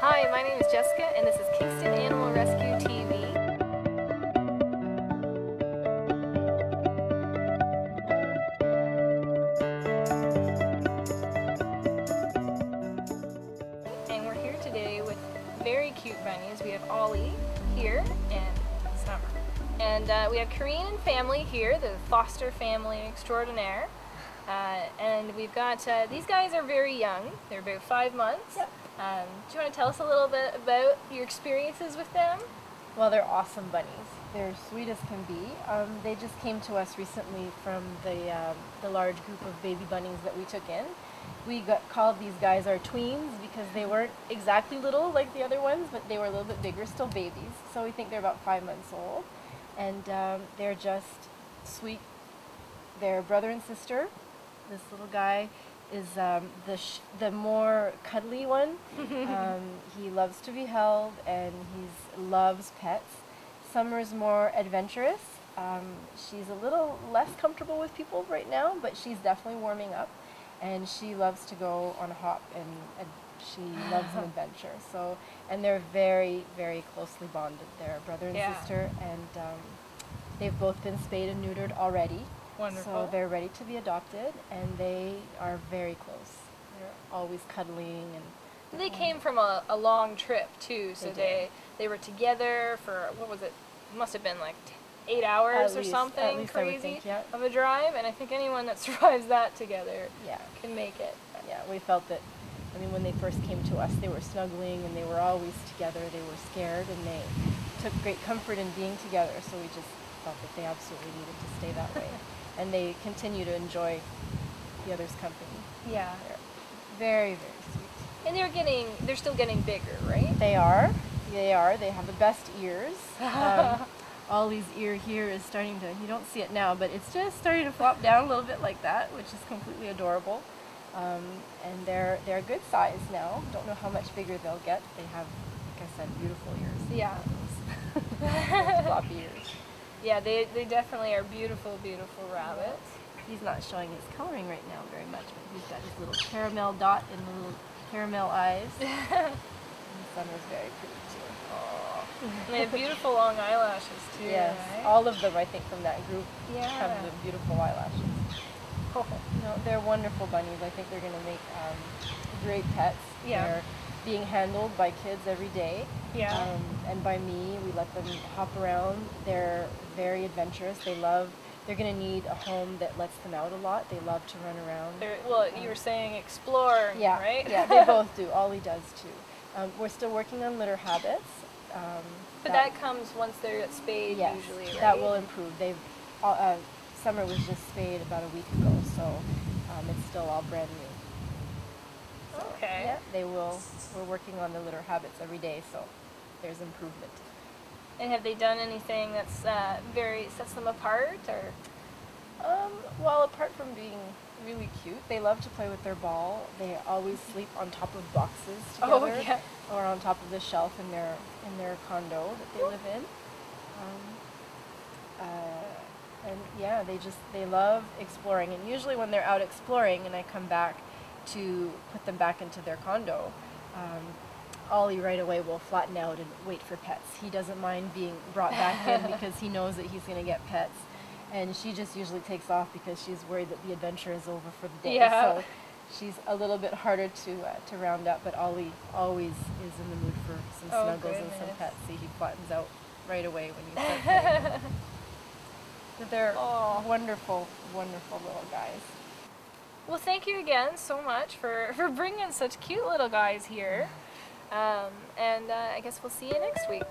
Hi, my name is Jessica, and this is Kingston Animal Rescue TV. And we're here today with very cute bunnies. We have Ollie here and Summer. And we have Korean and family here, the foster family extraordinaire. And we've got, these guys are very young. They're about 5 months. Yep. Do you want to tell us a little bit about your experiences with them? Well, they're awesome bunnies. They're sweet as can be. They just came to us recently from the large group of baby bunnies that we took in. We called these guys our tweens because they weren't exactly little like the other ones, but they were a little bit bigger, still babies. So we think they're about 5 months old. And they're just sweet. They're brother and sister. This little guy is the more cuddly one. He loves to be held and he loves pets. Summer's more adventurous. She's a little less comfortable with people right now, but she's definitely warming up, and she loves to go on a hop and she loves an adventure. So, and they're very, very closely bonded. They're brother and sister, and they've both been spayed and neutered already. Wonderful. So they're ready to be adopted, and they are very close. They're always cuddling, and they came from a long trip too, so they were together for, what was it? It must have been like 8 hours or something crazy of a drive, and I think anyone that survives that together can make it. Yeah, we felt that, I mean, when they first came to us, they were snuggling and they were always together. They were scared, and they took great comfort in being together, so we just felt that they absolutely needed to stay that way. And they continue to enjoy the other's company. Yeah. They're very, very sweet. And they're still getting bigger, right? They are. They are. They have the best ears. Ollie's ear here is starting to, you don't see it now, but it's just starting to flop down a little bit like that, which is completely adorable. And they're good size now. Don't know how much bigger they'll get. They have, like I said, beautiful ears. Yeah. Floppy ears. Yeah, they definitely are beautiful, beautiful rabbits. He's not showing his coloring right now very much, but he's got his little caramel dot and the little caramel eyes. And Summer's very pretty too. And they have beautiful long eyelashes too, yes, right? all of them, I think, from that group have the beautiful eyelashes. Oh. No, they're wonderful bunnies. I think they're going to make great pets. Yeah. They're being handled by kids every day. Yeah. And by me, we let them hop around. They're very adventurous. They're going to need a home that lets them out a lot. They love to run around. Well, you were saying explore, right? Yeah, they both do. Ollie does too. We're still working on litter habits. But that comes once they're spayed, usually, right? That will improve. Summer was just spayed about a week ago, so it's still all brand new. So, okay. Yeah, they will. We're working on the litter habits every day, so there's improvement. And have they done anything that's sets them apart, or? Well, apart from being really cute, they love to play with their ball. They always sleep on top of boxes together, or on top of the shelf in their condo that they live in. And yeah, they love exploring. And usually when they're out exploring, and I come back to put them back into their condo, Ollie right away will flatten out and wait for pets. He doesn't mind being brought back in because he knows that he's going to get pets. And she just usually takes off because she's worried that the adventure is over for the day. Yeah. So she's a little bit harder to round up, but Ollie always is in the mood for some snuggles and some pets. See, he flattens out right away when you start playing. But they're wonderful, wonderful little guys. Well, thank you again so much for bringing such cute little guys here. And I guess we'll see you next week.